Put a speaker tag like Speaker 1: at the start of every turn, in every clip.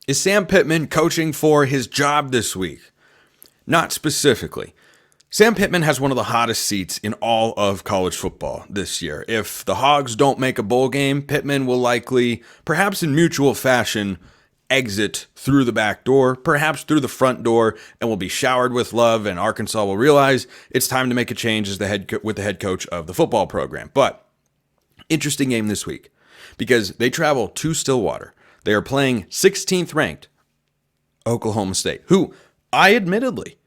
Speaker 1: Is Sam Pittman coaching for his job this week? Not specifically. Sam Pittman has one of the hottest seats in all of college football this year. If the Hogs don't make a bowl game, Pittman will likely, perhaps in mutual fashion, exit through the back door, perhaps through the front door, and will be showered with love, and Arkansas will realize it's time to make a change as with the head coach of the football program. But interesting game this week because they travel to Stillwater. They are playing 16th ranked Oklahoma State, who I admittedly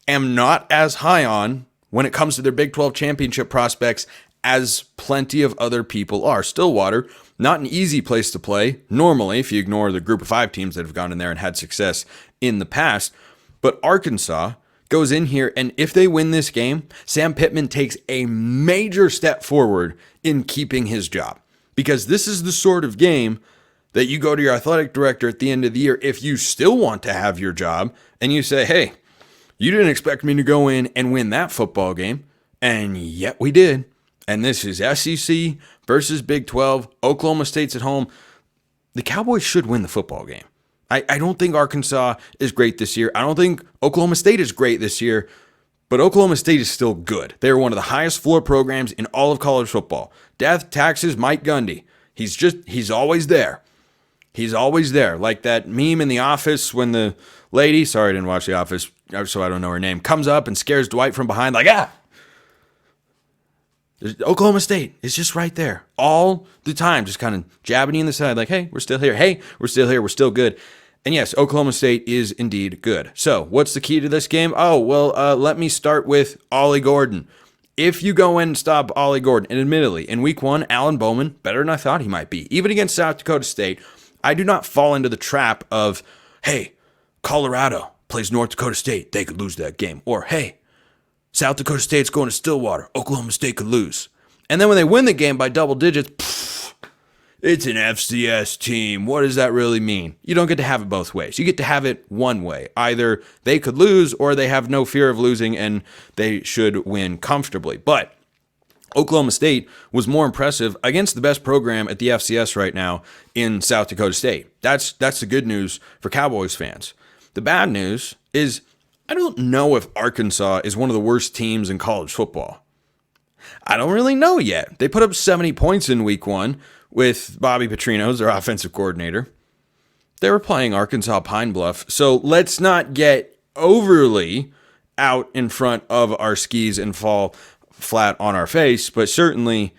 Speaker 1: am not as high on when it comes to their Big 12 championship prospects as plenty of other people are. Stillwater, not an easy place to play, normally, if you ignore the group of 5 teams that have gone in there and had success in the past. But Arkansas goes in here, and if they win this game, Sam Pittman takes a major step forward in keeping his job. Because this is the sort of game that you go to your athletic director at the end of the year if you still want to have your job, and you say, hey, you didn't expect me to go in and win that football game, and yet we did. And this is SEC versus Big 12. Oklahoma State's at home. The Cowboys should win the football game. I don't think Arkansas is great this year. I don't think Oklahoma State is great this year, but Oklahoma State is still good. They're one of the highest floor programs in all of college football. Death, taxes, Mike Gundy. He's always there. He's always there. Like that meme in The Office when the lady, sorry I didn't watch The Office, so I don't know her name, comes up and scares Dwight from behind like, ah! Oklahoma State is just right there all the time, just kind of jabbing you in the side like, hey, we're still here. Hey, we're still here. We're still good. And yes, Oklahoma State is indeed good. So what's the key to this game? Oh, well, let me start with Ollie Gordon. If you go in and stop Ollie Gordon, and admittedly, in week 1, Alan Bowman, better than I thought he might be. Even against South Dakota State, I do not fall into the trap of, hey, Colorado plays North Dakota State. They could lose that game. Or, hey, South Dakota State's going to Stillwater. Oklahoma State could lose. And then when they win the game by double digits, it's an FCS team. What does that really mean? You don't get to have it both ways. You get to have it one way. Either they could lose or they have no fear of losing and they should win comfortably. But Oklahoma State was more impressive against the best program at the FCS right now in South Dakota State. That's the good news for Cowboys fans. The bad news is I don't know if Arkansas is one of the worst teams in college football. I don't really know yet. They put up 70 points in week 1 with Bobby Petrino as their offensive coordinator. They were playing Arkansas Pine Bluff, so let's not get overly out in front of our skis and fall flat on our face, but certainly,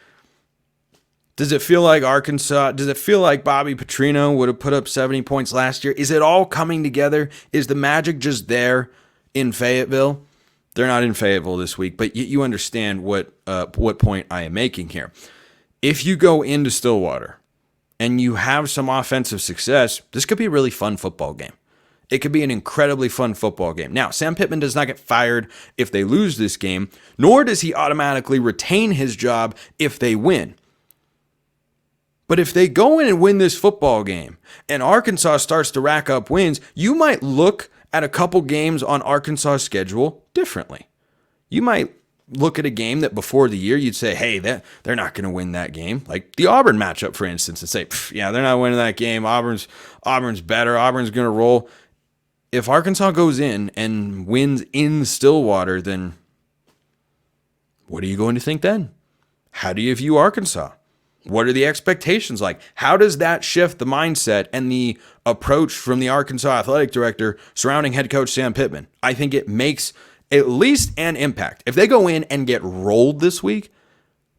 Speaker 1: does it feel like Arkansas, does it feel like Bobby Petrino would have put up 70 points last year? Is it all coming together? Is the magic just there in Fayetteville? They're not in Fayetteville this week, but you understand what point I am making here. If you go into Stillwater and you have some offensive success, this could be a really fun football game. It could be an incredibly fun football game. Now, Sam Pittman does not get fired if they lose this game, nor does he automatically retain his job if they win. But if they go in and win this football game and Arkansas starts to rack up wins, you might look at a couple games on Arkansas' schedule differently. You might look at a game that before the year you'd say, hey, they're not going to win that game. Like the Auburn matchup, for instance, and say, yeah, they're not winning that game. Auburn's better. Auburn's going to roll. If Arkansas goes in and wins in Stillwater, then what are you going to think then? How do you view Arkansas? What are the expectations like? How does that shift the mindset and the approach from the Arkansas athletic director surrounding head coach Sam Pittman? I think it makes at least an impact. If they go in and get rolled this week,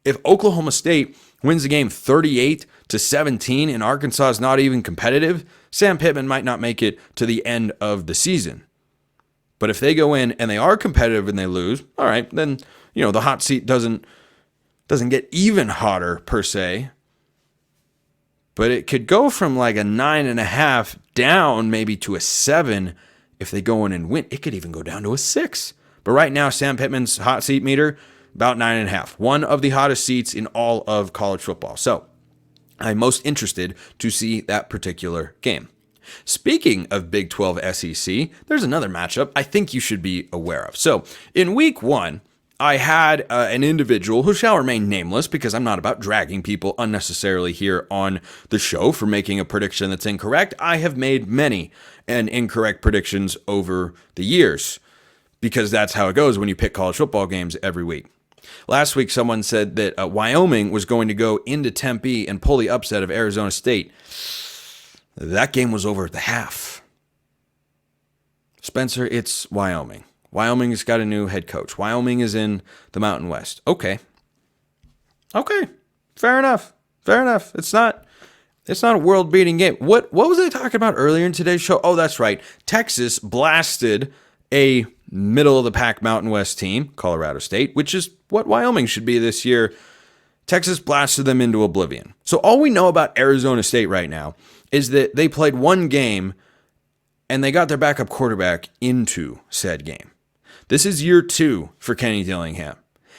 Speaker 1: if Oklahoma State wins the game 38-17 and Arkansas is not even competitive, Sam Pittman might not make it to the end of the season. But if they go in and they are competitive and they lose, all right, then the hot seat doesn't get even hotter per se, but it could go from like a 9.5 down maybe to a 7 if they go in and win. It could even go down to a 6. But right now, Sam Pittman's hot seat meter, about 9.5. One of the hottest seats in all of college football. So I'm most interested to see that particular game. Speaking of Big 12 SEC, there's another matchup I think you should be aware of. So in week 1, I had an individual who shall remain nameless because I'm not about dragging people unnecessarily here on the show for making a prediction that's incorrect. I have made many and incorrect predictions over the years because that's how it goes when you pick college football games every week. Last week, someone said that Wyoming was going to go into Tempe and pull the upset of Arizona State. That game was over at the half. Spencer, it's Wyoming. Wyoming's got a new head coach. Wyoming is in the Mountain West. Okay. Fair enough. It's not a world-beating game. What was I talking about earlier in today's show? Oh, that's right. Texas blasted a middle-of-the-pack Mountain West team, Colorado State, which is what Wyoming should be this year. Texas blasted them into oblivion. So all we know about Arizona State right now is that they played one game and they got their backup quarterback into said game. This is year 2 for Kenny Dillingham.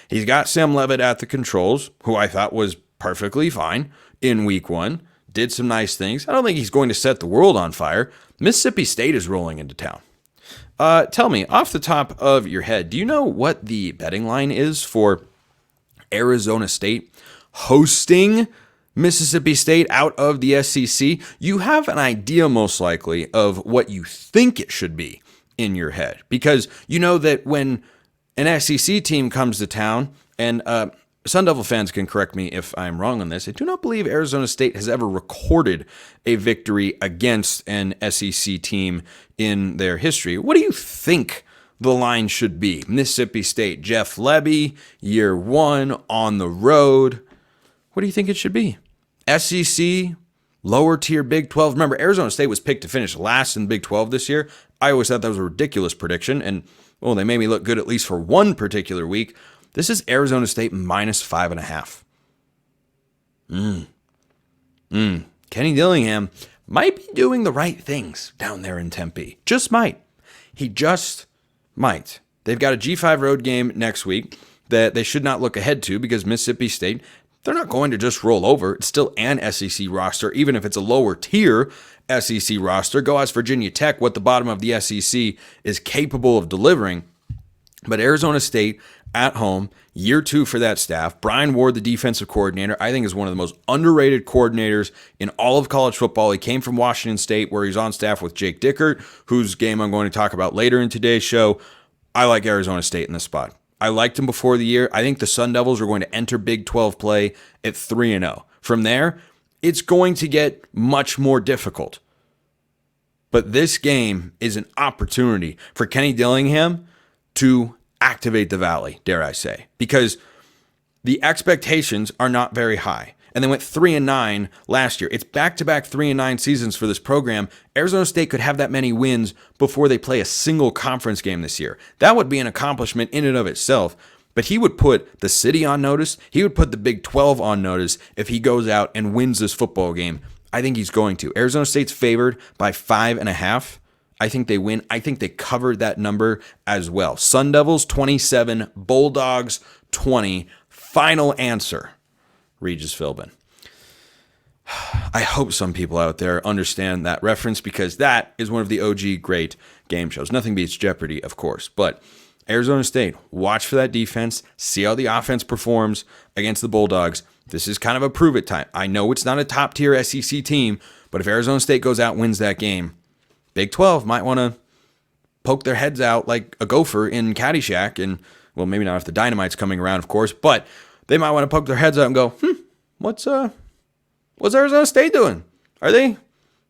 Speaker 1: He's got Sam Levitt at the controls, who I thought was perfectly fine in week 1. Did some nice things. I don't think he's going to set the world on fire. Mississippi State is rolling into town. Tell me, off the top of your head, do you know what the betting line is for Arizona State hosting Mississippi State out of the SEC? You have an idea, most likely, of what you think it should be in your head, because you know that when an SEC team comes to town, and Sun Devil fans can correct me if I'm wrong on this, I do not believe Arizona State has ever recorded a victory against an SEC team in their history. What do you think the line should be? Mississippi State, Jeff Lebby, year 1 on the road. What do you think it should be? SEC, lower tier Big 12. Remember, Arizona State was picked to finish last in Big 12 this year. I always thought that was a ridiculous prediction, and well, they made me look good at least for one particular week. This is Arizona State minus 5.5. Kenny Dillingham might be doing the right things down there in Tempe. Just might. He just might. They've got a G5 road game next week that they should not look ahead to because Mississippi State, they're not going to just roll over. It's still an SEC roster, even if it's a lower tier SEC roster. Go ask Virginia Tech what the bottom of the SEC is capable of delivering. But Arizona State at home, year 2 for that staff. Brian Ward, the defensive coordinator, I think is one of the most underrated coordinators in all of college football. He came from Washington State, where he's on staff with Jake Dickert, whose game I'm going to talk about later in today's show. I like Arizona State in this spot. I liked him before the year. I think the Sun Devils are going to enter Big 12 play at 3-0. From there, it's going to get much more difficult. But this game is an opportunity for Kenny Dillingham to activate the Valley, dare I say, because the expectations are not very high. And they went 3-9 last year. It's back-to-back 3-9 seasons for this program. Arizona State could have that many wins before they play a single conference game this year. That would be an accomplishment in and of itself. But he would put the city on notice. He would put the Big 12 on notice if he goes out and wins this football game. I think he's going to. Arizona State's favored by 5.5. I think they win. I think they covered that number as well. Sun Devils 27, Bulldogs 20. Final answer, Regis Philbin. I hope some people out there understand that reference because that is one of the OG great game shows. Nothing beats Jeopardy, of course, but Arizona State, watch for that defense, see how the offense performs against the Bulldogs. This is kind of a prove it time. I know it's not a top tier SEC team, but if Arizona State goes out and wins that game, Big 12 might want to poke their heads out like a gopher in Caddyshack, and, well, maybe not if the Dynamite's coming around, of course, but they might want to poke their heads out and go, what's Arizona State doing? Do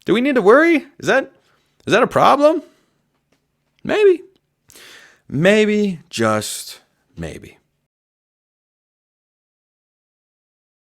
Speaker 1: we need to worry? Is that a problem? Maybe, just maybe.